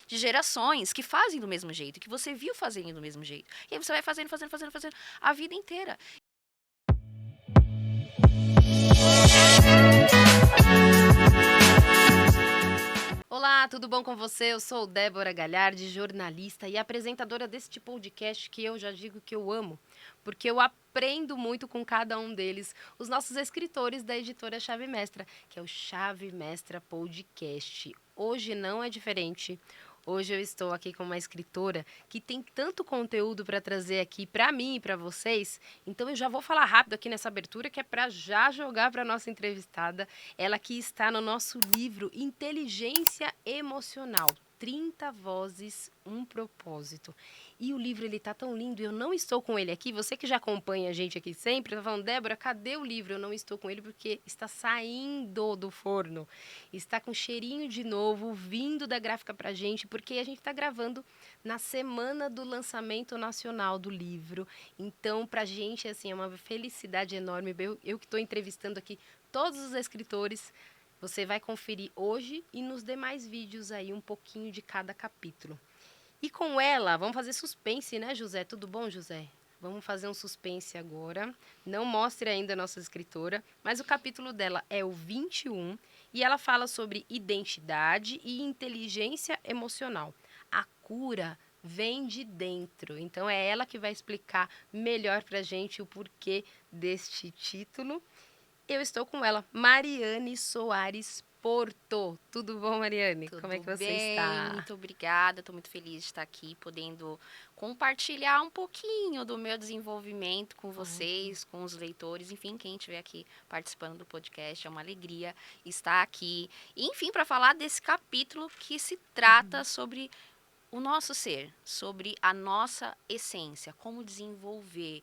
de gerações que fazem do mesmo jeito, que você viu fazerem do mesmo jeito. E aí você vai fazendo a vida inteira. Olá, tudo bom com você? Eu sou Débora Galhardi, jornalista e apresentadora deste podcast que eu já digo que eu amo, porque eu aprendo muito com cada um deles, os nossos escritores da editora Chave Mestra, que é o Chave Mestra Podcast. Hoje não é diferente. Hoje eu estou aqui com uma escritora que tem tanto conteúdo para trazer aqui para mim e para vocês. Então eu já vou falar rápido aqui nessa abertura que é para já jogar para nossa entrevistada. Ela que está no nosso livro Inteligência Emocional. 30 vozes, um propósito. E o livro ele tá tão lindo, eu não estou com ele aqui. Você que já acompanha a gente aqui sempre, tá falando, Débora, cadê o livro? Eu não estou com ele porque está saindo do forno. Está com cheirinho de novo, vindo da gráfica pra gente, porque a gente está gravando na semana do lançamento nacional do livro. Então, pra gente, assim, é uma felicidade enorme. Eu que estou entrevistando aqui todos os escritores. Você vai conferir hoje e nos demais vídeos aí um pouquinho de cada capítulo. E com ela, vamos fazer suspense, né, José? Tudo bom, José? Vamos fazer um suspense agora. Não mostre ainda a nossa escritora, mas o capítulo dela é o 21 e ela fala sobre identidade e inteligência emocional. A cura vem de dentro. Então é ela que vai explicar melhor pra gente o porquê deste título. Eu estou com ela, Mariane Soares Porto. Tudo bom, Mariane? Como é Tudo que você bem, está? muito obrigada. Estou muito feliz de estar aqui, podendo compartilhar um pouquinho do meu desenvolvimento com vocês, com os leitores, enfim, quem estiver aqui participando do podcast. É uma alegria estar aqui. E, enfim, para falar desse capítulo que se trata sobre o nosso ser, sobre a nossa essência, como desenvolver.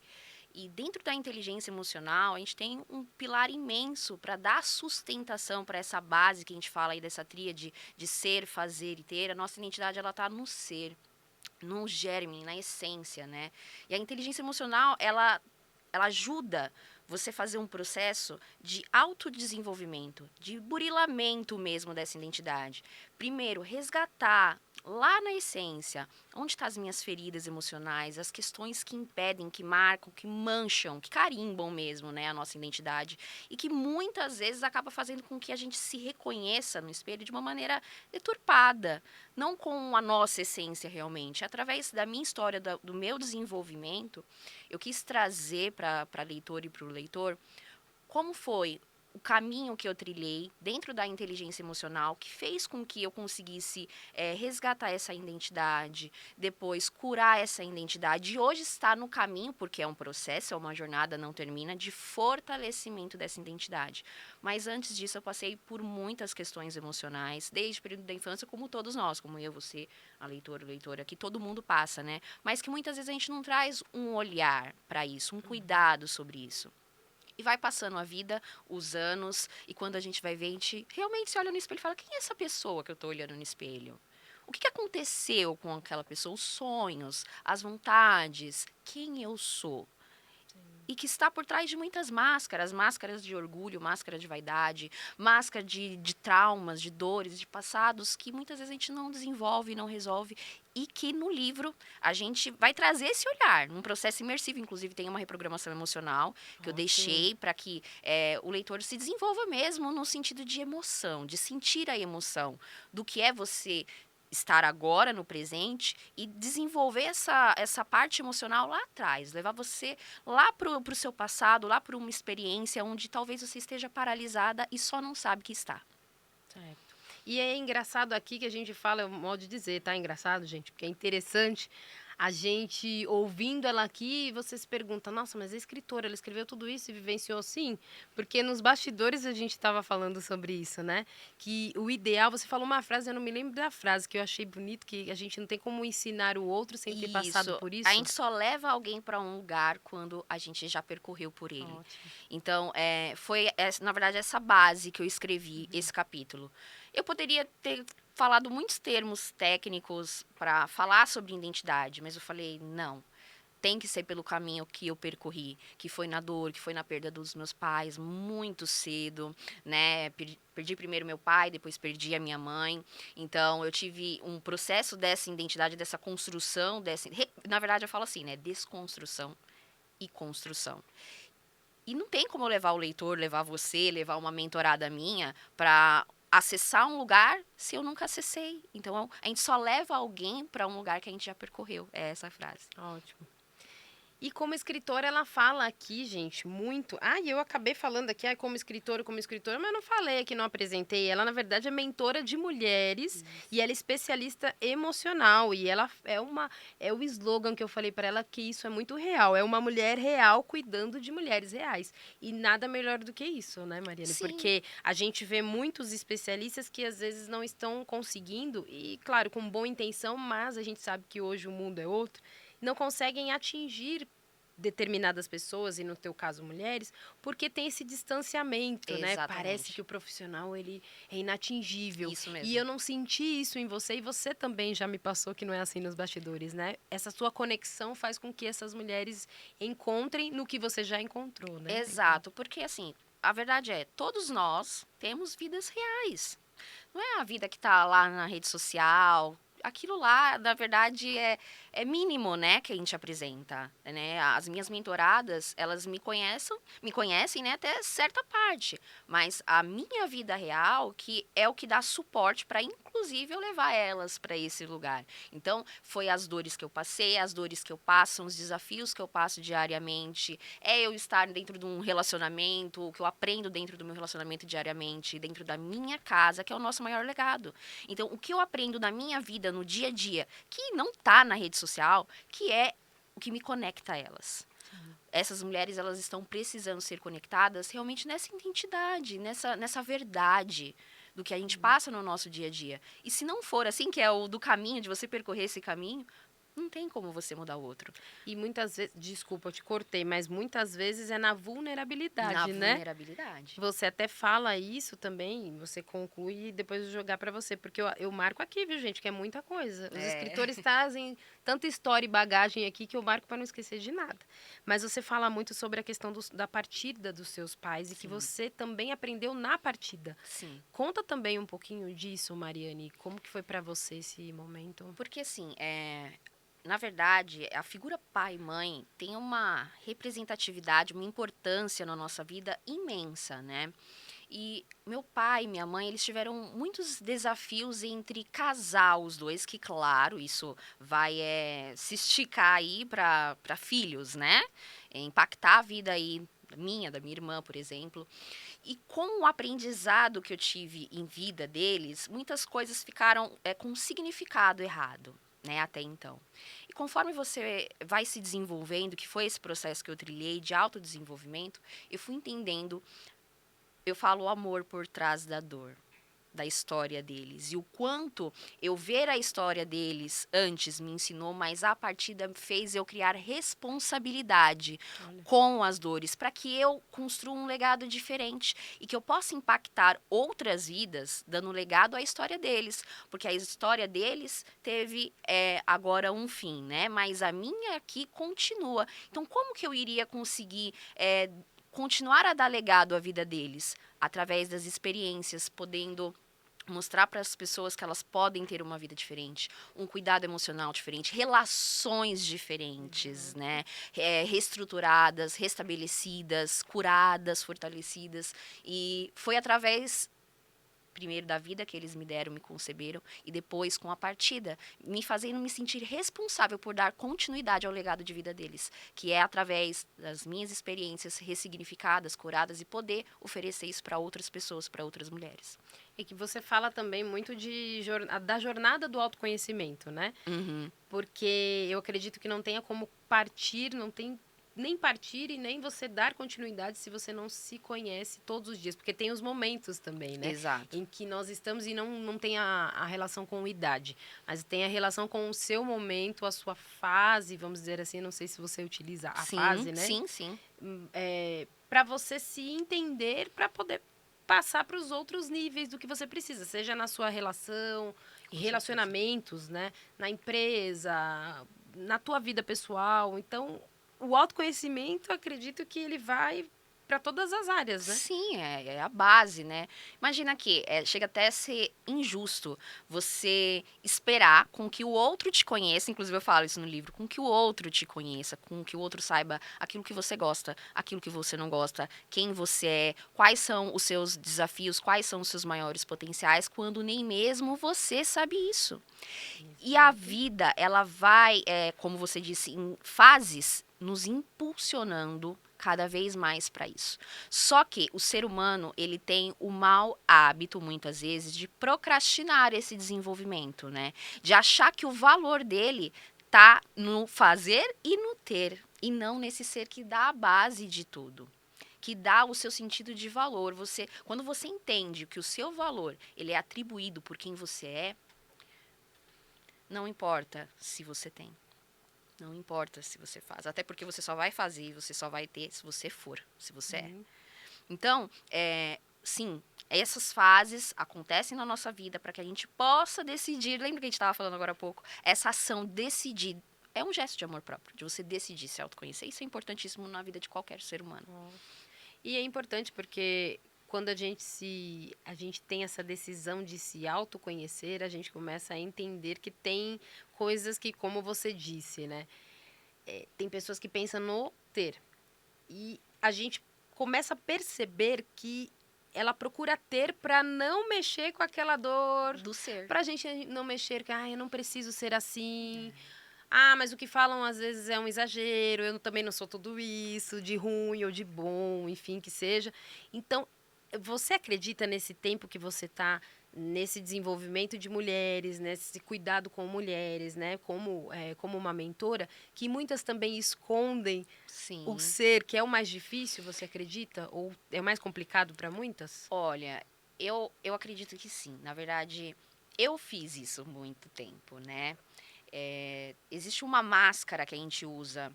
E dentro da inteligência emocional, a gente tem um pilar imenso para dar sustentação para essa base que a gente fala aí dessa tríade de ser, fazer e ter. A nossa identidade, ela está no ser, no germe, na essência, né? E a inteligência emocional, ela ajuda você fazer um processo de autodesenvolvimento, de burilamento mesmo dessa identidade. Primeiro, resgatar lá na essência, onde estão as minhas feridas emocionais, as questões que impedem, que marcam, que mancham, que carimbam mesmo, né, a nossa identidade e que muitas vezes acaba fazendo com que a gente se reconheça no espelho de uma maneira deturpada, não com a nossa essência realmente. Através da minha história, do meu desenvolvimento, eu quis trazer para a leitora e para o leitor como foi o caminho que eu trilhei dentro da inteligência emocional que fez com que eu conseguisse resgatar essa identidade, depois curar essa identidade e hoje está no caminho, porque é um processo, é uma jornada, não termina, de fortalecimento dessa identidade. Mas antes disso eu passei por muitas questões emocionais, desde o período da infância, como todos nós, como eu, você, a leitora, o leitor, que todo mundo passa, né? Mas que muitas vezes a gente não traz um olhar para isso, um cuidado sobre isso. E vai passando a vida, os anos, e quando a gente vai ver, a gente realmente se olha no espelho e fala: quem é essa pessoa que eu estou olhando no espelho? O que aconteceu com aquela pessoa? Os sonhos, as vontades, quem eu sou? E que está por trás de muitas máscaras, máscaras de orgulho, máscara de vaidade, máscara de traumas, de dores, de passados, que muitas vezes a gente não desenvolve, não resolve, e que no livro a gente vai trazer esse olhar, num processo imersivo, inclusive tem uma reprogramação emocional, que eu deixei para que o leitor se desenvolva mesmo no sentido de emoção, de sentir a emoção, do que é você estar agora no presente e desenvolver essa parte emocional lá atrás, levar você lá pro seu passado, lá para uma experiência onde talvez você esteja paralisada e só não sabe que está. Certo. E é engraçado aqui que a gente fala, é um modo de dizer, tá engraçado, gente? Porque é interessante a gente ouvindo ela aqui e você se pergunta, nossa, mas a escritora, ela escreveu tudo isso e vivenciou assim? Porque nos bastidores a gente estava falando sobre isso, né? Que o ideal, você falou uma frase, eu não me lembro da frase, que eu achei bonito, que a gente não tem como ensinar o outro sem ter passado Isso. por A isso. gente só leva alguém para um lugar quando a gente já percorreu por ele. Ótimo. Então, foi, na verdade, essa base que eu escrevi esse capítulo. Eu poderia ter falado muitos termos técnicos para falar sobre identidade, mas eu falei, não. tem que ser pelo caminho que eu percorri, que foi na dor, que foi na perda dos meus pais muito cedo, né? Perdi primeiro meu pai, depois perdi a minha mãe. Então, eu tive um processo dessa identidade, dessa construção, na verdade, eu falo assim, né? Desconstrução e construção. E não tem como eu levar o leitor, levar você, levar uma mentorada minha para acessar um lugar se eu nunca acessei. Então, a gente só leva alguém para um lugar que a gente já percorreu. É essa a frase. Ótimo. E como escritora, ela fala aqui, gente, muito. Ah, e eu acabei falando aqui, como escritora, mas não falei aqui, não apresentei. Ela, na verdade, é mentora de mulheres e ela é especialista emocional. E ela é o slogan que eu falei para ela que isso é muito real. É uma mulher real cuidando de mulheres reais. E nada melhor do que isso, né, Mariane? Sim. Porque a gente vê muitos especialistas que às vezes não estão conseguindo, e claro, com boa intenção, mas a gente sabe que hoje o mundo é outro, não conseguem atingir determinadas pessoas, e no teu caso mulheres, porque tem esse distanciamento, né? Parece que Exatamente. o profissional ele é inatingível. Isso E mesmo. eu não senti isso em você, e você também já me passou que não é assim nos bastidores, né? Essa sua conexão faz com que essas mulheres encontrem no que você já encontrou, né? Exato, porque assim, a verdade é, todos nós temos vidas reais. Não é a vida que tá lá na rede social. Aquilo lá, na verdade, é mínimo, né, que a gente apresenta, né? As minhas mentoradas, elas me conhecem, né, até certa parte. Mas a minha vida real, que é o que dá suporte para, inclusive, eu levar elas para esse lugar. Então, foi as dores que eu passei, as dores que eu passo, os desafios que eu passo diariamente. É eu estar dentro de um relacionamento, o que eu aprendo dentro do meu relacionamento diariamente, dentro da minha casa, que é o nosso maior legado. Então, o que eu aprendo na minha vida, no dia a dia, que não tá na rede social, que é o que me conecta a elas. Essas mulheres, elas estão precisando ser conectadas realmente nessa identidade, nessa verdade do que a gente passa no nosso dia a dia. E se não for assim, que é o do caminho, de você percorrer esse caminho, não tem como você mudar o outro. E muitas vezes, desculpa, eu te cortei, mas muitas vezes é na Na vulnerabilidade, né? vulnerabilidade. Você até fala isso também, você conclui e depois eu jogar para você, porque eu marco aqui, viu, gente, que é muita coisa. Os É. escritores trazem tanta história e bagagem aqui que eu marco para não esquecer de nada. Mas você fala muito sobre a questão da partida dos seus pais e que Sim, você também aprendeu na partida. sim. Conta também um pouquinho disso, Mariane, como que foi para você esse momento? Porque assim, na verdade, a figura pai e mãe tem uma representatividade, uma importância na nossa vida imensa, né? E meu pai e minha mãe, eles tiveram muitos desafios entre casar os dois, que claro, isso vai se esticar aí para filhos, né? Impactar a vida aí minha, da minha irmã, por exemplo. E com o aprendizado que eu tive em vida deles, muitas coisas ficaram com um significado errado, né, até então. E conforme você vai se desenvolvendo, que foi esse processo que eu trilhei de autodesenvolvimento, eu fui entendendo, eu falo o amor por trás da dor, da história deles. E o quanto eu ver a história deles antes me ensinou, mas a partida fez eu criar responsabilidade Olha. com as dores, para que eu construa um legado diferente e que eu possa impactar outras vidas, dando legado à história deles, porque a história deles teve agora um fim, né? Mas a minha aqui continua. Então, como que eu iria conseguir continuar a dar legado à vida deles? Através das experiências, podendo mostrar para as pessoas que elas podem ter uma vida diferente, um cuidado emocional diferente, relações diferentes, né? Reestruturadas, restabelecidas, curadas, fortalecidas. E foi através primeiro da vida que eles me deram, me conceberam, e depois com a partida, me fazendo me sentir responsável por dar continuidade ao legado de vida deles, que é através das minhas experiências ressignificadas, curadas, e poder oferecer isso para outras pessoas, para outras mulheres. E que você fala também muito da jornada do autoconhecimento, né? Uhum. Porque eu acredito que não tenha como partir, não tem nem partir e nem você dar continuidade se você não se conhece todos os dias. Porque tem os momentos também, né? Exato. Em que nós estamos e não tem a relação com idade. Mas tem a relação com o seu momento, a sua fase, vamos dizer assim. Não sei se você utiliza a Sim, fase, né? sim, sim. Para você se entender, para poder passar para os outros níveis do que você precisa, seja na sua relação, Com certeza. relacionamentos, né, na empresa, na tua vida pessoal. Então, o autoconhecimento, acredito que ele vai para todas as áreas, né? Sim, é a base, né? Imagina que chega até a ser injusto você esperar com que o outro te conheça, inclusive eu falo isso no livro, com que o outro te conheça, com que o outro saiba aquilo que você gosta, aquilo que você não gosta, quem você é, quais são os seus desafios, quais são os seus maiores potenciais, quando nem mesmo você sabe isso. E a vida, ela vai, como você disse, em fases, nos impulsionando cada vez mais para isso. Só que o ser humano, ele tem o mau hábito, muitas vezes, de procrastinar esse desenvolvimento, né? De achar que o valor dele tá no fazer e no ter, e não nesse ser que dá a base de tudo, que dá o seu sentido de valor. Quando você entende que o seu valor, ele é atribuído por quem você é, não importa se você tem. Não importa se você faz. Até porque você só vai fazer, você só vai ter se você for, se você é. Então, sim, essas fases acontecem na nossa vida para que a gente possa decidir. Lembra que a gente estava falando agora há pouco? Essa ação, decidir, é um gesto de amor próprio, de você decidir se autoconhecer. Isso é importantíssimo na vida de qualquer ser humano. E é importante porque quando a gente tem essa decisão de se autoconhecer, a gente começa a entender que tem coisas que, como você disse, né? Tem pessoas que pensam no ter. E a gente começa a perceber que ela procura ter para não mexer com aquela dor, Do ser. para a gente não mexer que eu não preciso ser assim. Mas o que falam às vezes é um exagero, eu também não sou tudo isso, de ruim ou de bom, enfim, que seja. Então, você acredita nesse tempo que você está nesse desenvolvimento de mulheres, nesse cuidado com mulheres, né, como uma mentora, que muitas também escondem Sim. o ser, que é o mais difícil, você acredita? Ou é mais complicado para muitas? Olha, eu acredito que sim. Na verdade, eu fiz isso há muito tempo, né? Existe uma máscara que a gente usa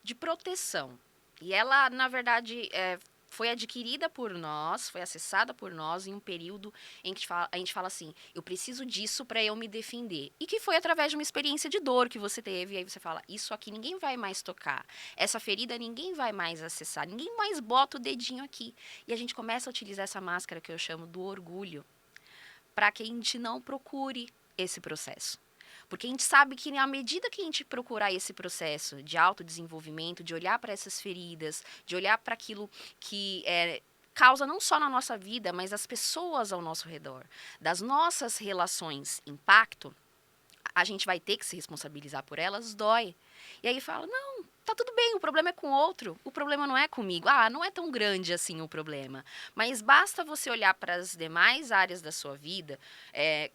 de proteção. E ela, na verdade, foi adquirida por nós, foi acessada por nós em um período em que a gente fala assim, eu preciso disso para eu me defender. E que foi através de uma experiência de dor que você teve. E aí você fala, isso aqui ninguém vai mais tocar. Essa ferida ninguém vai mais acessar. Ninguém mais bota o dedinho aqui. E a gente começa a utilizar essa máscara que eu chamo do orgulho, para que a gente não procure esse processo. Porque a gente sabe que à medida que a gente procurar esse processo de autodesenvolvimento, de olhar para essas feridas, de olhar para aquilo que causa não só na nossa vida, mas as pessoas ao nosso redor, das nossas relações impacto, a gente vai ter que se responsabilizar por elas, dói. E aí fala, não, tá tudo bem, o problema é com o outro, o problema não é comigo. Não é tão grande assim o problema. Mas basta você olhar para as demais áreas da sua vida,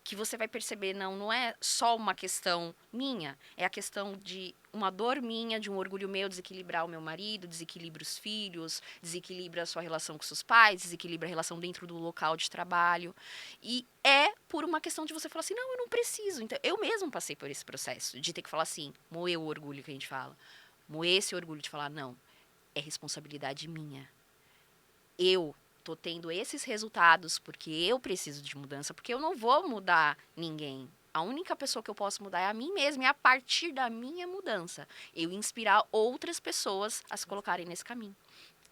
que você vai perceber, não é só uma questão minha, é a questão de uma dor minha, de um orgulho meu desequilibrar o meu marido, desequilibra os filhos, desequilibra a sua relação com seus pais, desequilibra a relação dentro do local de trabalho. E é por uma questão de você falar assim, não, eu não preciso. Então, eu mesmo passei por esse processo de ter que falar assim, moer o orgulho que a gente fala. Moer esse orgulho de falar, não, é responsabilidade minha. Eu tô tendo esses resultados porque eu preciso de mudança, porque eu não vou mudar ninguém. A única pessoa que eu posso mudar é a mim mesma, e a partir da minha mudança, eu inspirar outras pessoas a se colocarem nesse caminho.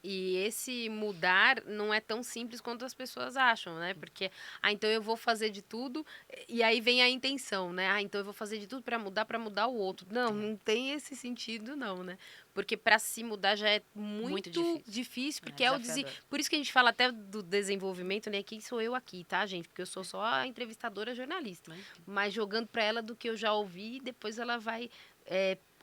E esse mudar não é tão simples quanto as pessoas acham, né? Porque, então eu vou fazer de tudo, e aí vem a intenção, né? Então eu vou fazer de tudo para mudar o outro. Não tem esse sentido, não, né? Porque para se mudar já é muito difícil porque por isso que a gente fala até do desenvolvimento, né? Quem sou eu aqui, tá, gente? Porque eu sou só a entrevistadora jornalista. Mas jogando para ela do que eu já ouvi, depois ela vai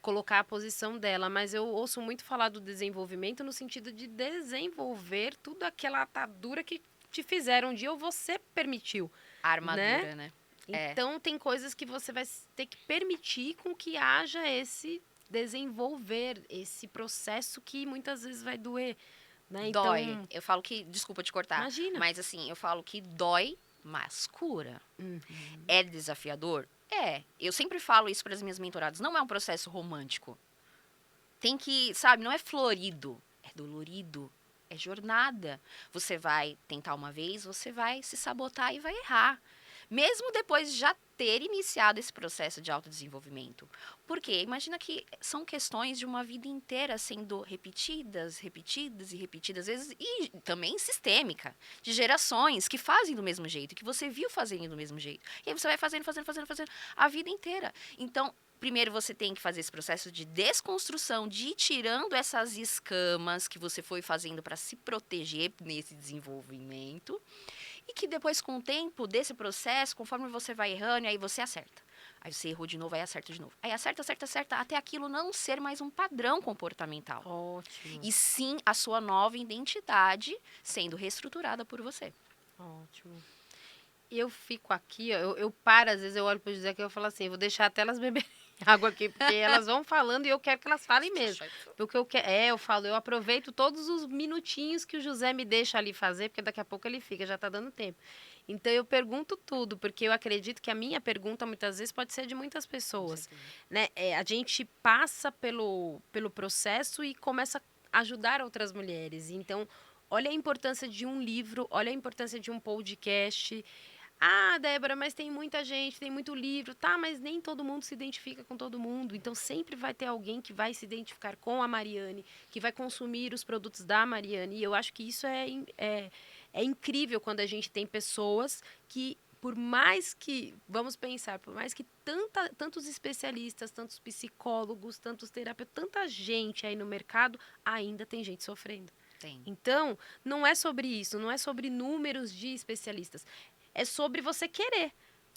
colocar a posição dela, mas eu ouço muito falar do desenvolvimento no sentido de desenvolver tudo aquela atadura que te fizeram um dia ou você permitiu. A armadura, né? Então, tem coisas que você vai ter que permitir com que haja esse desenvolver, esse processo que muitas vezes vai doer. Né? Dói. Então, eu falo que, desculpa te cortar, imagina. Mas assim, eu falo que dói, mas cura. É desafiador? Eu sempre falo isso para as minhas mentoradas. Não é um processo romântico. Tem que, sabe, não é florido. É dolorido. É jornada. Você vai tentar uma vez, você vai se sabotar e vai errar. Mesmo depois de já ter iniciado esse processo de autodesenvolvimento. Porque imagina que são questões de uma vida inteira sendo repetidas, repetidas e repetidas vezes, e também sistêmica, de gerações que fazem do mesmo jeito, que você viu fazerem do mesmo jeito. E aí você vai fazendo a vida inteira. Então, primeiro você tem que fazer esse processo de desconstrução, de ir tirando essas escamas que você foi fazendo para se proteger nesse desenvolvimento. E que depois, com o tempo desse processo, conforme você vai errando, aí você acerta. Aí você errou de novo, aí acerta de novo. Aí acerta, até aquilo não ser mais um padrão comportamental. Ótimo. E sim a sua nova identidade sendo reestruturada por você. Ótimo. Eu fico aqui, ó, eu paro, às vezes eu olho pro José que eu falo assim, vou deixar até elas beberem água aqui, porque elas vão falando e eu quero que elas falem mesmo. Porque eu falo, eu aproveito todos os minutinhos que o José me deixa ali fazer, porque daqui a pouco ele fica, já tá dando tempo. Então eu pergunto tudo, porque eu acredito que a minha pergunta muitas vezes pode ser de muitas pessoas, né? A gente passa pelo processo e começa a ajudar outras mulheres. Então, olha a importância de um livro, olha a importância de um podcast. Ah, Débora, mas tem muita gente, tem muito livro, tá? Mas nem todo mundo se identifica com todo mundo. Então sempre vai ter alguém que vai se identificar com a Mariane, que vai consumir os produtos da Mariane. E eu acho que isso é incrível quando a gente tem pessoas que, por mais que, vamos pensar, por mais que tantos especialistas, tantos psicólogos, tantos terapeutas, tanta gente aí no mercado, ainda tem gente sofrendo. Tem. Então, não é sobre isso, não é sobre números de especialistas. É sobre você querer.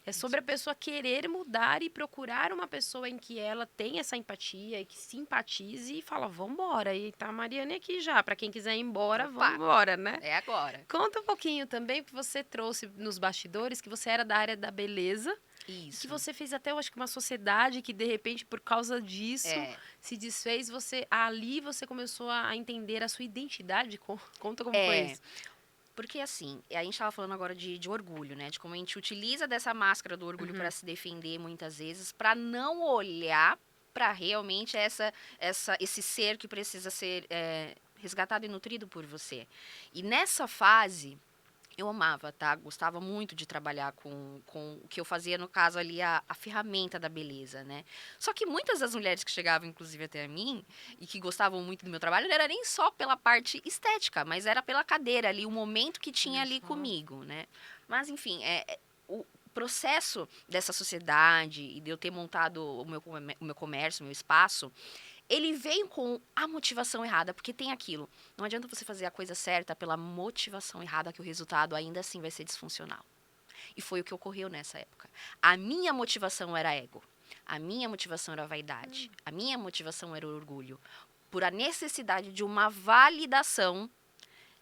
É sobre a pessoa querer mudar e procurar uma pessoa em que ela tem essa empatia e que simpatize e fala, vambora. E tá a Mariane aqui já. Para quem quiser ir embora, vambora, né? É agora. Conta um pouquinho também, que você trouxe nos bastidores, que você era da área da beleza. Isso. Que você fez até, eu acho que uma sociedade que, de repente, por causa disso, se desfez. Ali você começou a entender a sua identidade. Conta como foi isso. Porque, assim, a gente estava falando agora de orgulho, né? De como a gente utiliza dessa máscara do orgulho para se defender muitas vezes, para não olhar para realmente esse ser que precisa ser resgatado e nutrido por você. E nessa fase, eu amava, tá? Gostava muito de trabalhar com o que eu fazia, no caso ali, a ferramenta da beleza, né? Só que muitas das mulheres que chegavam, inclusive, até mim, e que gostavam muito do meu trabalho, não era nem só pela parte estética, mas era pela cadeira ali, o momento que tinha ali comigo, né? Mas, enfim, o processo dessa sociedade e de eu ter montado o meu comércio, o meu espaço, ele veio com a motivação errada, porque tem aquilo. Não adianta você fazer a coisa certa pela motivação errada, que o resultado ainda assim vai ser disfuncional. E foi o que ocorreu nessa época. A minha motivação era ego. A minha motivação era vaidade. A minha motivação era orgulho. Por a necessidade de uma validação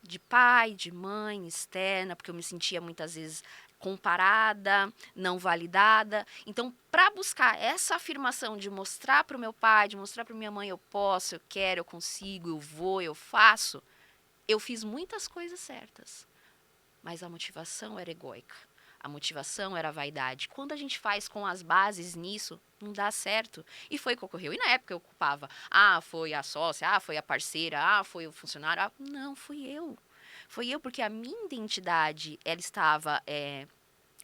de pai, de mãe, externa, porque eu me sentia muitas vezes comparada, não validada. Então, para buscar essa afirmação de mostrar para o meu pai, de mostrar para minha mãe, eu posso, eu quero, eu consigo, eu vou, eu faço, eu fiz muitas coisas certas. Mas a motivação era egóica. A motivação era a vaidade. Quando a gente faz com as bases nisso, não dá certo. E foi o que ocorreu. E na época eu culpava, foi a sócia, foi a parceira, foi o funcionário. Não, fui eu. Foi eu, porque a minha identidade, ela estava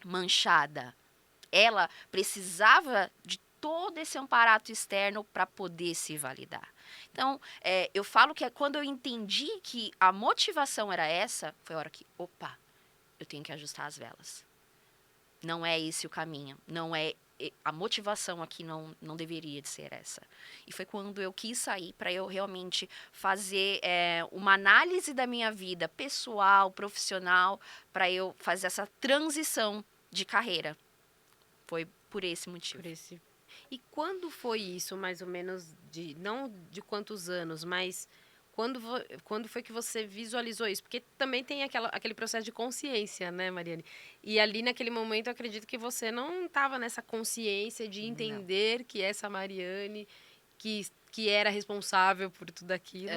manchada. Ela precisava de todo esse amparato externo para poder se validar. Então, eu falo que quando eu entendi que a motivação era essa, foi a hora que, eu tenho que ajustar as velas. Não é esse o caminho. Não é a motivação aqui não deveria de ser essa. E foi quando eu quis sair para eu realmente fazer uma análise da minha vida pessoal, profissional, para eu fazer essa transição de carreira. Foi por esse motivo. E quando foi isso, mais ou menos, não de quantos anos, mas quando foi que você visualizou isso? Porque também tem aquele processo de consciência, né, Mariane? E ali, naquele momento, eu acredito que você não estava nessa consciência de entender que essa Mariane, que era responsável por tudo aquilo.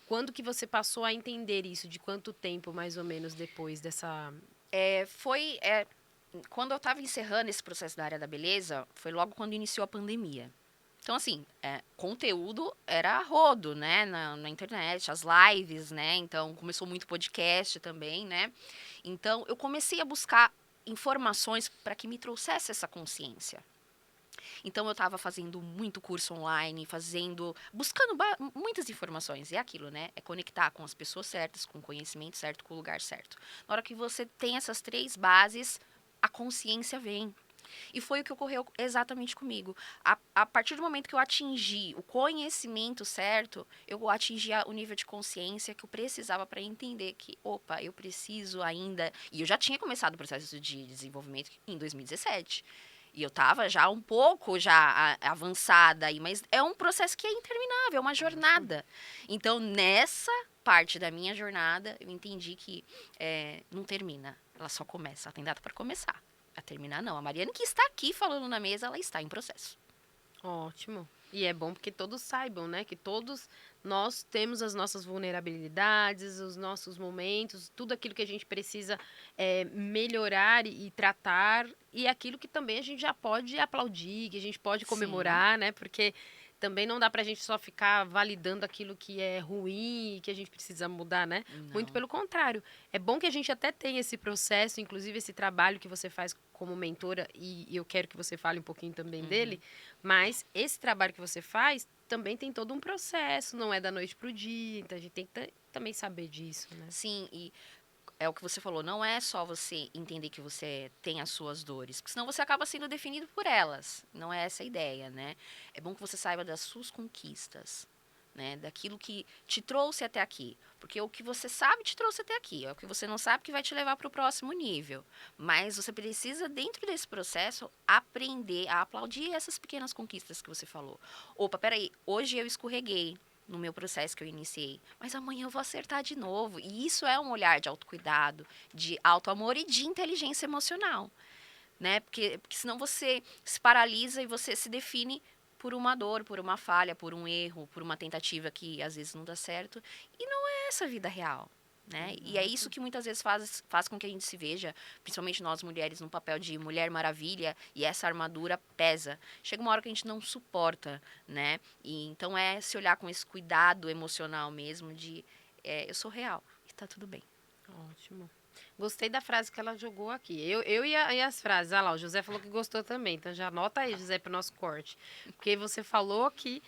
Quando que você passou a entender isso? De quanto tempo, mais ou menos, depois dessa... Quando eu estava encerrando esse processo da área da beleza, foi logo quando iniciou a pandemia. Então, assim, conteúdo era a rodo, né, na internet, as lives, né, então começou muito podcast também, né. Então, eu comecei a buscar informações para que me trouxesse essa consciência. Então eu estava fazendo muito curso online, buscando muitas informações. E é aquilo, né? É conectar com as pessoas certas, com o conhecimento certo, com o lugar certo. Na hora que você tem essas 3 bases, a consciência vem. E foi o que ocorreu exatamente comigo. A partir do momento que eu atingi o conhecimento certo, eu atingi o nível de consciência que eu precisava para entender que, opa, eu preciso ainda. E eu já tinha começado o processo de desenvolvimento em 2017. E eu estava já um pouco avançada aí, mas é um processo que é interminável, é uma jornada. Então, nessa parte da minha jornada, eu entendi que não termina, ela só começa, ela tem data para começar. A terminar, não. A Mariane que está aqui falando na mesa, ela está em processo. Ótimo. E é bom porque todos saibam, né? Que todos nós temos as nossas vulnerabilidades, os nossos momentos, tudo aquilo que a gente precisa melhorar e tratar, e aquilo que também a gente já pode aplaudir, que a gente pode Sim. comemorar, né? Porque também não dá pra gente só ficar validando aquilo que é ruim e que a gente precisa mudar, né? Muito Não. pelo contrário. É bom que a gente até tenha esse processo, inclusive esse trabalho que você faz como mentora, e eu quero que você fale um pouquinho também dele, mas esse trabalho que você faz também tem todo um processo, não é da noite pro dia, então a gente tem que também saber disso, né? Sim, e é o que você falou, não é só você entender que você tem as suas dores, porque senão você acaba sendo definido por elas. Não é essa a ideia, né? É bom que você saiba das suas conquistas, né? Daquilo que te trouxe até aqui. Porque o que você sabe te trouxe até aqui, é o que você não sabe que vai te levar para o próximo nível. Mas você precisa, dentro desse processo, aprender a aplaudir essas pequenas conquistas que você falou. Opa, peraí, hoje eu escorreguei no meu processo que eu iniciei, mas amanhã eu vou acertar de novo. E isso é um olhar de autocuidado, de autoamor e de inteligência emocional, né? Porque senão você se paralisa e você se define por uma dor, por uma falha, por um erro, por uma tentativa que às vezes não dá certo. E não é essa a vida real. Né? E é isso Exato. que muitas vezes faz com que a gente se veja, principalmente nós mulheres, no papel de Mulher Maravilha, e essa armadura pesa. Chega uma hora que a gente não suporta, né? E então é se olhar com esse cuidado emocional mesmo de eu sou real e tá tudo bem. Ótimo. Gostei da frase que ela jogou aqui. E as frases. Ah lá, o José falou que gostou também. Então já anota aí, José, para o nosso corte. Porque você falou que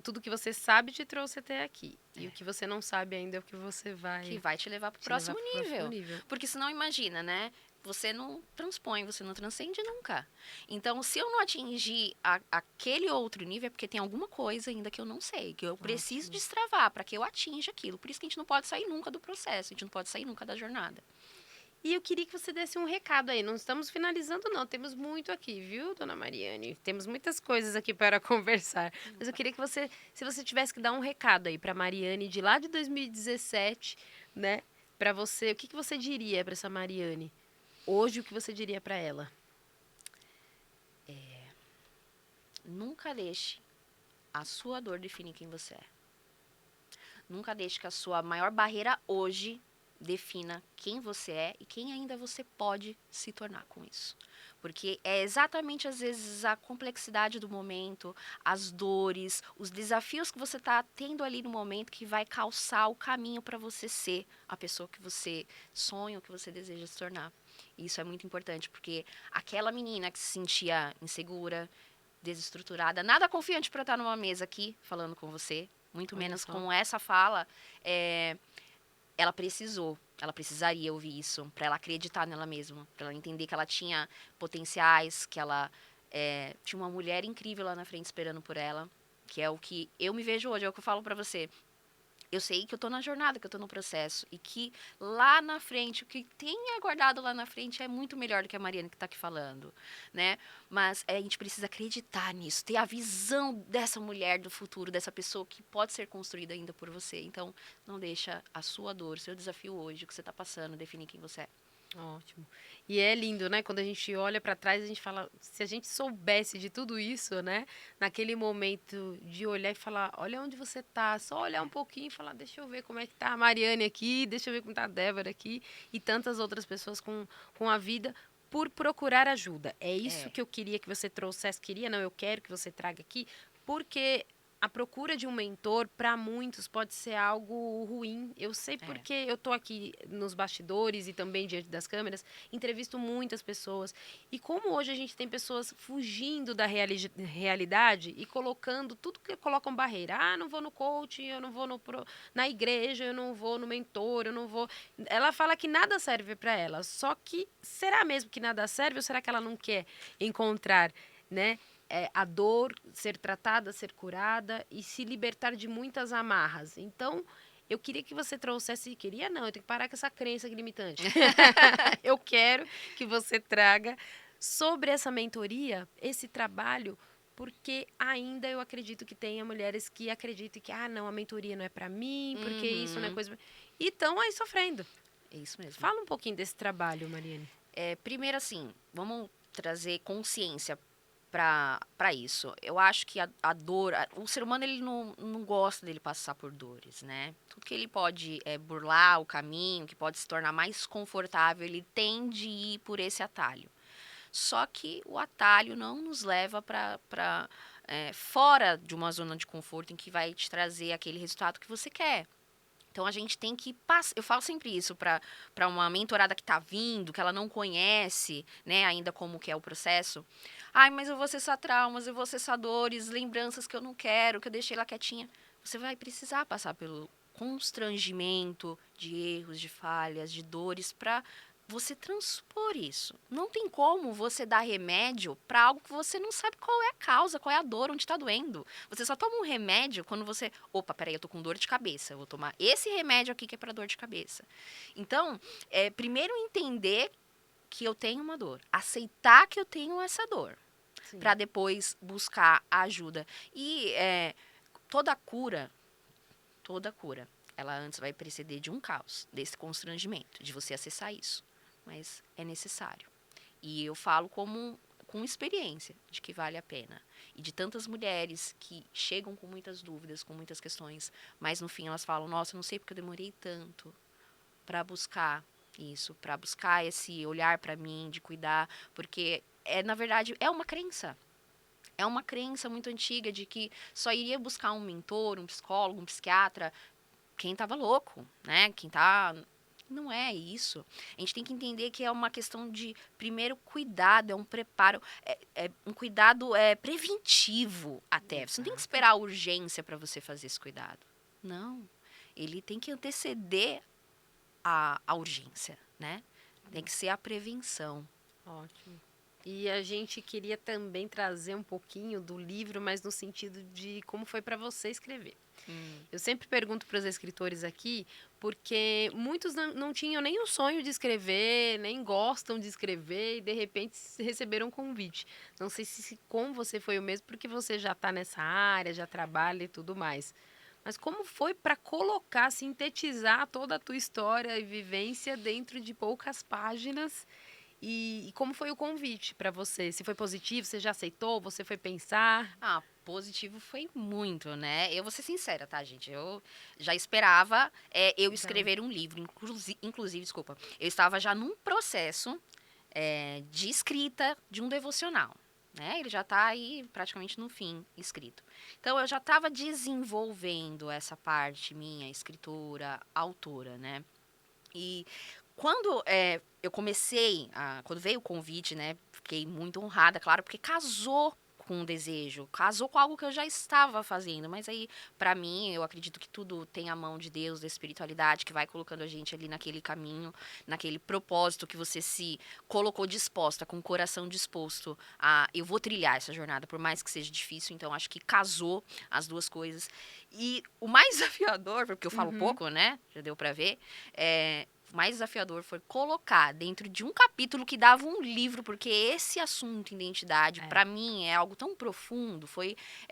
tudo que você sabe te trouxe até aqui. E o que você não sabe ainda é o que você Que vai vai te levar para o te levar próximo para o próximo nível. nível. Porque senão imagina, né? Você não transpõe, você não transcende nunca. Então, se eu não atingir aquele outro nível, é porque tem alguma coisa ainda que eu não sei, que eu preciso Ótimo. destravar para que eu atinja aquilo. Por isso que a gente não pode sair nunca do processo, a gente não pode sair nunca da jornada. E eu queria que você desse um recado aí. Não estamos finalizando, não. Temos muito aqui, viu, dona Mariane? Temos muitas coisas aqui para conversar. Mas eu queria que você, se você tivesse que dar um recado aí para Mariane de lá de 2017, né? Para você, o que você diria para essa Mariane? Hoje, o que você diria para ela? Nunca deixe a sua dor definir quem você é. Nunca deixe que a sua maior barreira hoje defina quem você é e quem ainda você pode se tornar com isso. Porque é exatamente, às vezes, a complexidade do momento, as dores, os desafios que você está tendo ali no momento que vai calçar o caminho para você ser a pessoa que você sonha, que você deseja se tornar. E isso é muito importante, porque aquela menina que se sentia insegura, desestruturada, nada confiante para estar numa mesa aqui falando com você, muito Olha menos só. com essa fala, ela ela precisaria ouvir isso para ela acreditar nela mesma, para ela entender que ela tinha potenciais, que ela tinha uma mulher incrível lá na frente esperando por ela, que é o que eu me vejo hoje, é o que eu falo para você. Eu sei que eu tô na jornada, que eu tô no processo. E que lá na frente, o que tem aguardado lá na frente é muito melhor do que a Mariana que tá aqui falando, né? Mas a gente precisa acreditar nisso, ter a visão dessa mulher do futuro, dessa pessoa que pode ser construída ainda por você. Então, não deixa a sua dor, o seu desafio hoje, o que você tá passando, definir quem você é. Ótimo. E é lindo, né? Quando a gente olha para trás, a gente fala, se a gente soubesse de tudo isso, né? Naquele momento de olhar e falar, olha onde você tá, só olhar um pouquinho e falar, deixa eu ver como é que tá a Mariane aqui, deixa eu ver como tá a Débora aqui e tantas outras pessoas com a vida por procurar ajuda. É isso É, que eu queria que você trouxesse, queria, não, eu quero que você traga aqui, porque a procura de um mentor, para muitos, pode ser algo ruim. Eu sei porque eu tô aqui nos bastidores e também diante das câmeras, entrevisto muitas pessoas. E como hoje a gente tem pessoas fugindo da realidade e colocando tudo que colocam barreira. Ah, não vou no coaching, eu não vou na igreja, eu não vou no mentor, eu não vou. Ela fala que nada serve para ela. Só que será mesmo que nada serve ou será que ela não quer encontrar, né? A dor, ser tratada, ser curada e se libertar de muitas amarras. Então, eu queria que você trouxesse, queria não, eu tenho que parar com essa crença limitante. Eu quero que você traga sobre essa mentoria, esse trabalho, porque ainda eu acredito que tenha mulheres que acreditam que, não, a mentoria não é para mim, porque isso não é coisa... E estão aí sofrendo. É isso mesmo. Fala um pouquinho desse trabalho, Mariane. Primeiro, assim, vamos trazer consciência para isso. Eu acho que a dor, o ser humano ele não gosta dele passar por dores, né? Tudo que ele pode burlar o caminho, que pode se tornar mais confortável, ele tende a ir por esse atalho. Só que o atalho não nos leva para fora de uma zona de conforto em que vai te trazer aquele resultado que você quer. Então a gente tem que passar. Eu falo sempre isso para uma mentorada que está vindo, que ela não conhece, né, ainda como que é o processo. Ai, mas eu vou cessar traumas, eu vou cessar dores, lembranças que eu não quero, que eu deixei lá quietinha. Você vai precisar passar pelo constrangimento de erros, de falhas, de dores para você transpor isso. Não tem como você dar remédio para algo que você não sabe qual é a causa, qual é a dor, onde está doendo. Você só toma um remédio quando você... Opa, peraí, eu tô com dor de cabeça. Eu vou tomar esse remédio aqui que é para dor de cabeça. Então, primeiro entender que eu tenho uma dor. Aceitar que eu tenho essa dor. Para depois buscar a ajuda. E toda cura, ela antes vai preceder de um caos, desse constrangimento, de você acessar isso. Mas é necessário. E eu falo com experiência de que vale a pena. E de tantas mulheres que chegam com muitas dúvidas, com muitas questões, mas no fim elas falam, nossa, eu não sei porque eu demorei tanto para buscar isso, para buscar esse olhar para mim, de cuidar, porque na verdade é uma crença. É uma crença muito antiga de que só iria buscar um mentor, um psicólogo, um psiquiatra, quem estava louco, né? Quem tá... Não é isso. A gente tem que entender que é uma questão de, primeiro, cuidado, é um preparo, é um cuidado preventivo até. Você não tem que esperar a urgência para você fazer esse cuidado. Não. Ele tem que anteceder a urgência, né? Tem que ser a prevenção. Ótimo. E a gente queria também trazer um pouquinho do livro, mas no sentido de como foi para você escrever. Eu sempre pergunto para os escritores aqui, porque muitos não tinham nem o sonho de escrever, nem gostam de escrever, e de repente receberam um convite. Não sei se com você foi o mesmo, porque você já está nessa área, já trabalha e tudo mais. Mas como foi para colocar, sintetizar toda a tua história e vivência dentro de poucas páginas? E como foi o convite para você? Se foi positivo, você já aceitou? Você foi pensar? Positivo foi muito, né? Eu vou ser sincera, tá, gente? Eu já esperava eu escrever um livro. Inclusive, desculpa, eu estava já num processo de escrita de um devocional. Né? Ele já está aí praticamente no fim, escrito. Então, eu já estava desenvolvendo essa parte minha, escritora, autora, né? E quando eu comecei, quando veio o convite, né, fiquei muito honrada, claro, porque casou com um desejo, casou com algo que eu já estava fazendo, mas aí, para mim, eu acredito que tudo tem a mão de Deus, da espiritualidade, que vai colocando a gente ali naquele caminho, naquele propósito que você se colocou disposta, com o coração disposto eu vou trilhar essa jornada, por mais que seja difícil, então acho que casou as duas coisas. E o mais desafiador, porque eu falo pouco, né, já deu para ver, o mais desafiador foi colocar dentro de um capítulo que dava um livro, porque esse assunto, identidade, para mim é algo tão profundo,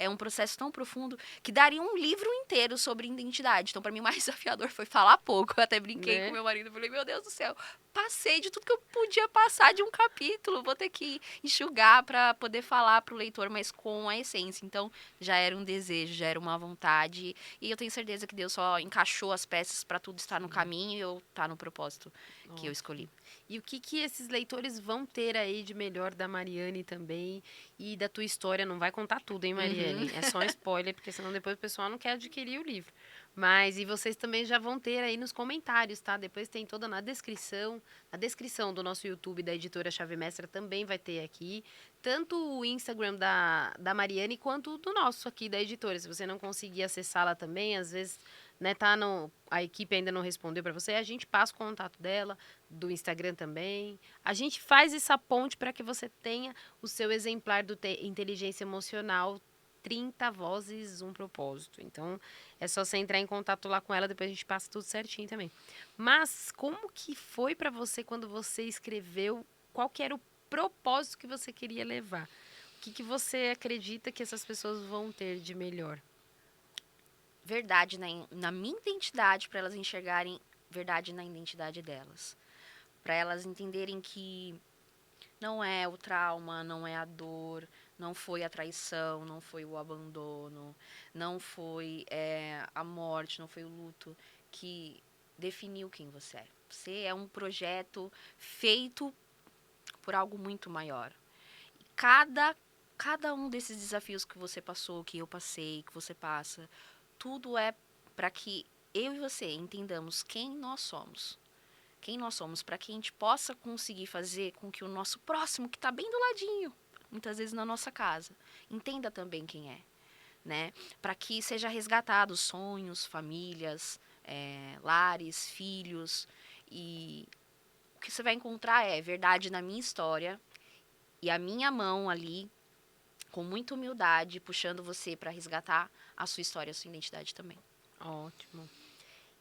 um processo tão profundo, que daria um livro inteiro sobre identidade. Então, para mim, o mais desafiador foi falar pouco. Eu até brinquei com meu marido, falei, meu Deus do céu, passei de tudo que eu podia passar de um capítulo, vou ter que enxugar para poder falar para o leitor, mas com a essência. Então, já era um desejo, já era uma vontade, e eu tenho certeza que Deus só encaixou as peças para tudo estar no caminho e eu estar no propósito que eu escolhi. E o que esses leitores vão ter aí de melhor da Mariane também e da tua história? Não vai contar tudo, hein, Mariane? É só um spoiler, porque senão depois o pessoal não quer adquirir o livro. Mas, e vocês também já vão ter aí nos comentários, tá? Depois tem toda na descrição. Na descrição do nosso YouTube da editora Chave Mestra também vai ter aqui. Tanto o Instagram da Mariane quanto do nosso aqui da editora. Se você não conseguir acessá-la também, às vezes, né, a equipe ainda não respondeu para você, a gente passa o contato dela, do Instagram também. A gente faz essa ponte para que você tenha o seu exemplar do Inteligência Emocional 30 vozes, um propósito. Então, é só você entrar em contato lá com ela, depois a gente passa tudo certinho também. Mas como que foi para você quando você escreveu? Qual que era o propósito que você queria levar? O que você acredita que essas pessoas vão ter de melhor? Verdade na minha identidade, para elas enxergarem verdade na identidade delas. Para elas entenderem que não é o trauma, não é a dor, não foi a traição, não foi o abandono, não foi a morte, não foi o luto que definiu quem você é. Você é um projeto feito por algo muito maior. E cada um desses desafios que você passou, que eu passei, que você passa, tudo é para que eu e você entendamos quem nós somos. Quem nós somos, para que a gente possa conseguir fazer com que o nosso próximo, que está bem do ladinho, muitas vezes na nossa casa, entenda também quem é, né? Para que seja resgatado sonhos, famílias, lares, filhos, e o que você vai encontrar é verdade na minha história e a minha mão ali, com muita humildade, puxando você para resgatar a sua história, a sua identidade também. Ótimo.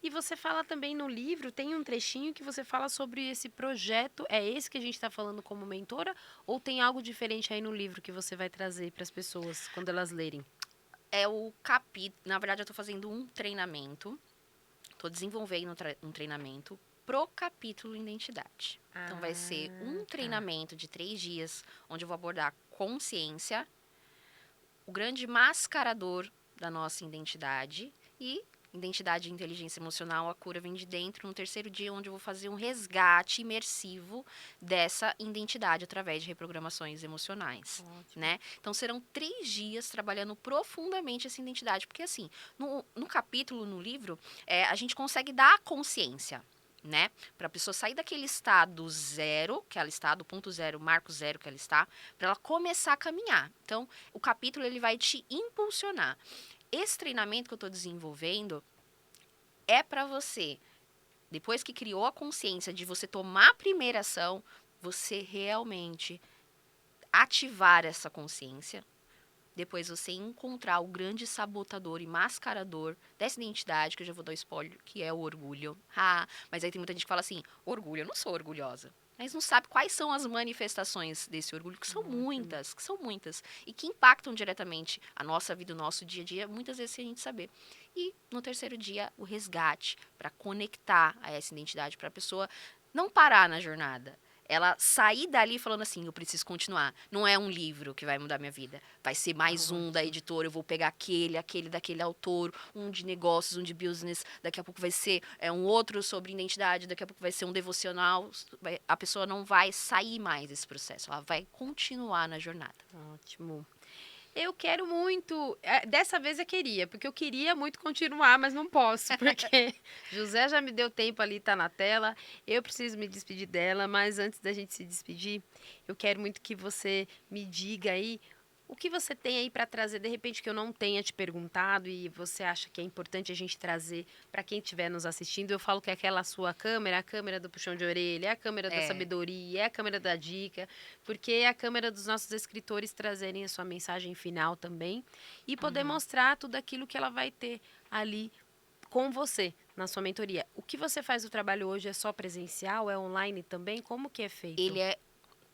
E você fala também no livro, tem um trechinho que você fala sobre esse projeto. É esse que a gente está falando como mentora? Ou tem algo diferente aí no livro que você vai trazer para as pessoas quando elas lerem? É o capítulo. Na verdade, eu estou fazendo um treinamento. Estou desenvolvendo um treinamento pro capítulo identidade. Então, vai ser um treinamento de 3 dias, onde eu vou abordar consciência, o grande mascarador da nossa identidade e identidade e inteligência emocional, a cura vem de dentro. No terceiro dia, onde eu vou fazer um resgate imersivo dessa identidade através de reprogramações emocionais, né? Então, serão 3 dias trabalhando profundamente essa identidade, porque assim, no capítulo, no livro, a gente consegue dar consciência, né? Para a pessoa sair daquele estado zero, que ela está, do ponto zero, marco zero que ela está, para ela começar a caminhar. Então, o capítulo ele vai te impulsionar. Esse treinamento que eu estou desenvolvendo é para você, depois que criou a consciência de você tomar a primeira ação, você realmente ativar essa consciência. Depois você encontrar o grande sabotador e mascarador dessa identidade, que eu já vou dar spoiler, que é o orgulho. Mas aí tem muita gente que fala assim, orgulho, eu não sou orgulhosa. Mas não sabe quais são as manifestações desse orgulho, que são muitas, e que impactam diretamente a nossa vida, o nosso dia a dia, muitas vezes sem a gente saber. E no terceiro dia, o resgate, para conectar a essa identidade, para a pessoa não parar na jornada. Ela sair dali falando assim, eu preciso continuar. Não é um livro que vai mudar minha vida. Vai ser mais um da editora, eu vou pegar aquele daquele autor, um de negócios, um de business, daqui a pouco vai ser um outro sobre identidade, daqui a pouco vai ser um devocional. A pessoa não vai sair mais desse processo, ela vai continuar na jornada. Ótimo. Eu quero muito, dessa vez eu queria, porque eu queria muito continuar, mas não posso, porque José já me deu tempo ali, tá na tela, eu preciso me despedir dela, mas antes da gente se despedir, eu quero muito que você me diga aí o que você tem aí para trazer, de repente, que eu não tenha te perguntado e você acha que é importante a gente trazer para quem estiver nos assistindo. Eu falo que é aquela sua câmera, a câmera do puxão de orelha, é a câmera da sabedoria, é a câmera da dica, porque é a câmera dos nossos escritores trazerem a sua mensagem final também e poder mostrar tudo aquilo que ela vai ter ali com você, na sua mentoria. O que você faz o trabalho hoje é só presencial, é online também? Como que é feito? Ele é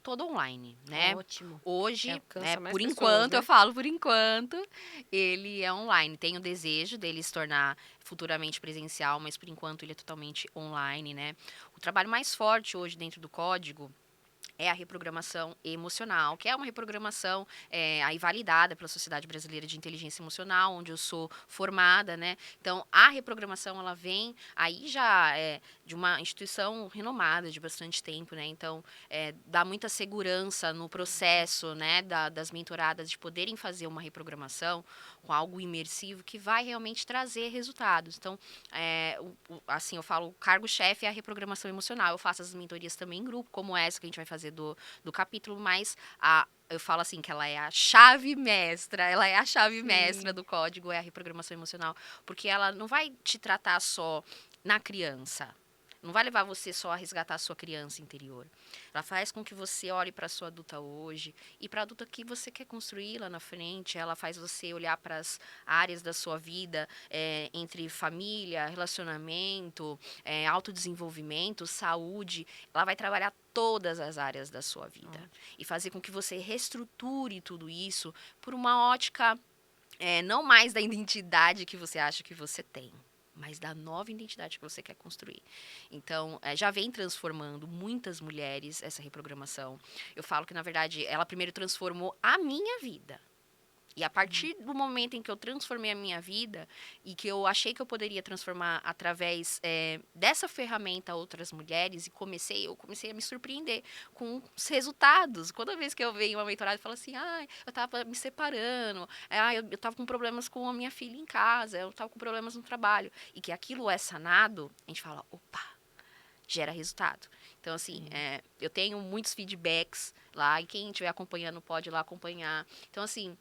todo online, né? Ótimo. Hoje, mais por pessoas, enquanto, né? eu falo por enquanto, ele é online. Tenho o desejo dele se tornar futuramente presencial, mas por enquanto ele é totalmente online, né? O trabalho mais forte hoje dentro do código é a reprogramação emocional, que é uma reprogramação aí validada pela Sociedade Brasileira de Inteligência Emocional, onde eu sou formada, né? Então, a reprogramação, ela vem aí já de uma instituição renomada de bastante tempo, né? Então, dá muita segurança no processo, né, das mentoradas de poderem fazer uma reprogramação com algo imersivo que vai realmente trazer resultados. Então, assim, eu falo, o cargo-chefe é a reprogramação emocional. Eu faço as mentorias também em grupo, como essa que a gente vai fazer do capítulo, mas eu falo assim que ela é a chave mestra do código, é a reprogramação emocional, porque ela não vai te tratar só na criança. Não vai levar você só a resgatar a sua criança interior. Ela faz com que você olhe para a sua adulta hoje e para a adulta que você quer construir lá na frente. Ela faz você olhar para as áreas da sua vida, entre família, relacionamento, autodesenvolvimento, saúde. Ela vai trabalhar todas as áreas da sua vida e fazer com que você reestruture tudo isso por uma ótica não mais da identidade que você acha que você tem, mas da nova identidade que você quer construir. Então, já vem transformando muitas mulheres essa reprogramação. Eu falo que, na verdade, ela primeiro transformou a minha vida. E a partir do momento em que eu transformei a minha vida e que eu achei que eu poderia transformar através dessa ferramenta outras mulheres, eu comecei a me surpreender com os resultados. Toda vez que eu venho uma mentorada e falo assim, eu estava me separando, eu estava com problemas com a minha filha em casa, eu estava com problemas no trabalho, e que aquilo é sanado, a gente fala, opa, gera resultado. Então, assim, eu tenho muitos feedbacks lá, e quem estiver acompanhando pode ir lá acompanhar. Então, assim,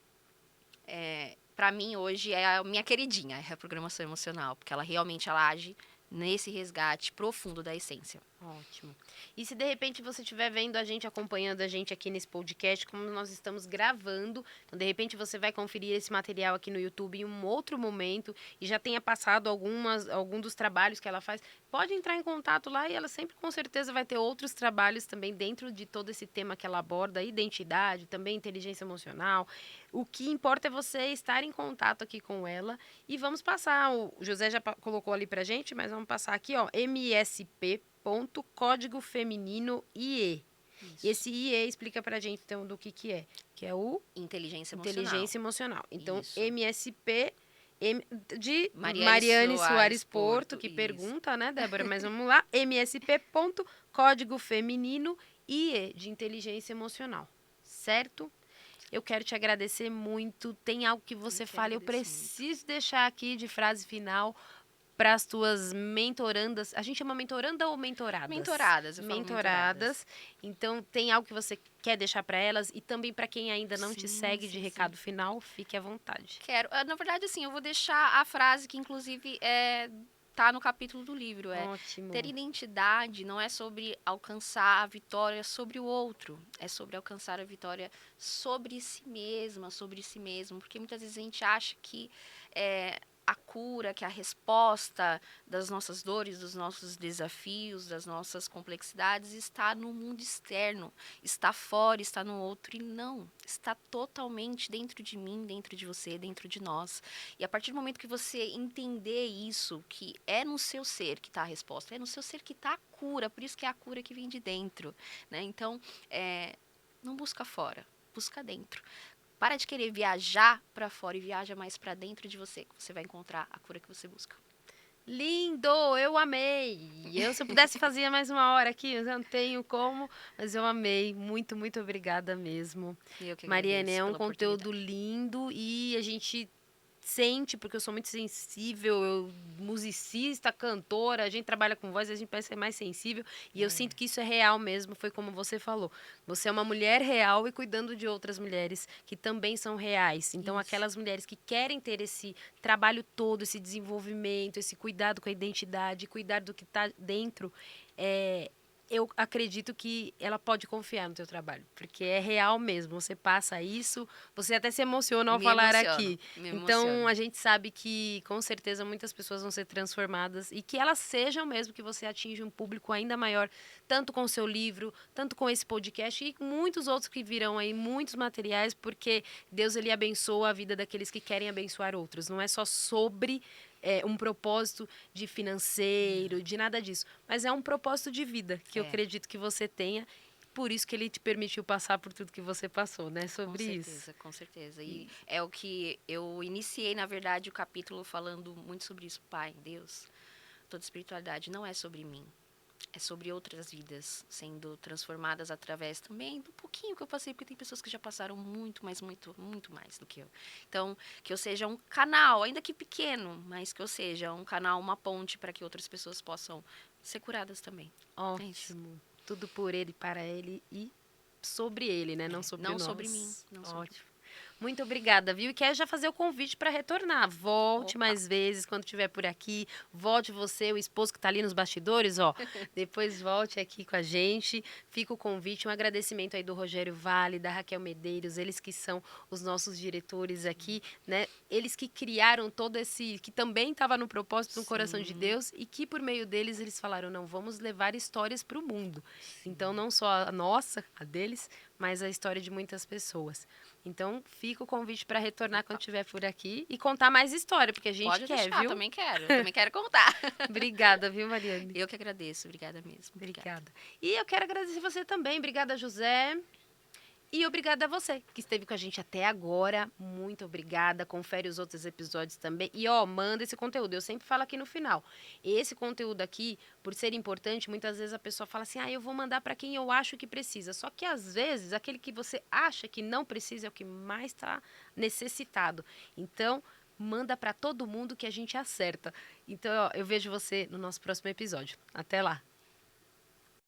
para mim hoje é a minha queridinha, a reprogramação emocional, porque ela realmente age nesse resgate profundo da essência. Ótimo. E se de repente você estiver vendo a gente, acompanhando a gente aqui nesse podcast, como nós estamos gravando, então de repente você vai conferir esse material aqui no YouTube em um outro momento e já tenha passado algum dos trabalhos que ela faz, pode entrar em contato lá e ela sempre com certeza vai ter outros trabalhos também dentro de todo esse tema que ela aborda, identidade, também inteligência emocional. O que importa é você estar em contato aqui com ela e vamos passar, o José já colocou ali pra gente, mas vamos passar aqui, ó, MSP.código feminino IE. Isso. E esse IE explica pra gente então do que é. Que é o Inteligência emocional. Então, Isso. MSP de Mariane Soares Porto, que isso. pergunta, né, Débora? Mas vamos lá. MSP.código feminino IE, de inteligência emocional. Certo? Eu quero te agradecer muito. Tem algo que você fale? Eu preciso deixar aqui de frase final para as tuas mentorandas. A gente chama mentoranda ou mentoradas? Mentoradas, eu falo mentoradas. Então, tem algo que você quer deixar para elas? E também para quem ainda não te segue de recado final, fique à vontade. Quero. Na verdade, assim, eu vou deixar a frase que, inclusive, tá no capítulo do livro. Ótimo. Ter identidade não é sobre alcançar a vitória sobre o outro. É sobre alcançar a vitória sobre si mesma, sobre si mesmo. Porque muitas vezes a gente acha que a cura, que a resposta das nossas dores, dos nossos desafios, das nossas complexidades está no mundo externo, está fora, está no outro, e não, está totalmente dentro de mim, dentro de você, dentro de nós. E a partir do momento que você entender isso, que é no seu ser que está a resposta, é no seu ser que está a cura, por isso que é a cura que vem de dentro, né? Então, não busca fora, busca dentro. Para de querer viajar para fora e viaja mais para dentro de você, que você vai encontrar a cura que você busca. Lindo, eu amei. Se eu pudesse fazia mais uma hora aqui, eu não tenho como, mas eu amei. Muito, muito obrigada mesmo. Eu que Mariane, é um pela conteúdo lindo e a gente sente, porque eu sou muito sensível, eu musicista, cantora, a gente trabalha com voz, a gente parece ser mais sensível, e eu sinto que isso é real mesmo, foi como você falou. Você é uma mulher real e cuidando de outras mulheres que também são reais. Então, aquelas mulheres que querem ter esse trabalho todo, esse desenvolvimento, esse cuidado com a identidade, cuidar do que está dentro, eu acredito que ela pode confiar no teu trabalho, porque é real mesmo. Você passa isso, você até se emociona ao falar aqui. Então, a gente sabe que, com certeza, muitas pessoas vão ser transformadas e que elas sejam mesmo, que você atinja um público ainda maior, tanto com o seu livro, tanto com esse podcast e muitos outros que virão aí, muitos materiais, porque Deus, ele abençoa a vida daqueles que querem abençoar outros. Não é só sobre um propósito de financeiro, de nada disso. Mas é um propósito de vida que eu acredito que você tenha. por isso que ele te permitiu passar por tudo que você passou, né? Sobre isso. Com certeza. E é o que eu iniciei, na verdade, o capítulo falando muito sobre isso. Pai, Deus, toda espiritualidade não é sobre mim. É sobre outras vidas sendo transformadas através também do pouquinho que eu passei, porque tem pessoas que já passaram muito, mas muito, muito mais do que eu. Então, que eu seja um canal, ainda que pequeno, mas que eu seja um canal, uma ponte para que outras pessoas possam ser curadas também. É isso. Ótimo. Tudo por ele, para ele e sobre ele, né? Não sobre Não nós. sobre mim. Não sobre mim. Ótimo. Muito obrigada, viu? E quero já fazer o convite para retornar. Volte Opa. mais vezes quando estiver por aqui. Volte você, o esposo que está ali nos bastidores, ó. Depois volte aqui com a gente. Fica o convite, um agradecimento aí do Rogério Vale, da Raquel Medeiros, eles que são os nossos diretores aqui, né? Eles que criaram todo esse, que também estava no propósito do coração de Deus e que por meio deles eles falaram, não, vamos levar histórias para o mundo. Então não só a nossa, a deles, mas a história de muitas pessoas. Então, fica o convite para retornar quando estiver por aqui e contar mais história, porque a gente Pode quer, deixar, viu? também quero contar. Obrigada, viu, Mariane? Eu que agradeço, obrigada mesmo. Obrigada. E eu quero agradecer você também. Obrigada, José. E obrigada a você que esteve com a gente até agora. Muito obrigada. Confere os outros episódios também. E, ó, manda esse conteúdo. Eu sempre falo aqui no final. Esse conteúdo aqui, por ser importante, muitas vezes a pessoa fala assim, eu vou mandar para quem eu acho que precisa. Só que, às vezes, aquele que você acha que não precisa é o que mais está necessitado. Então, manda para todo mundo que a gente acerta. Então, ó, eu vejo você no nosso próximo episódio. Até lá.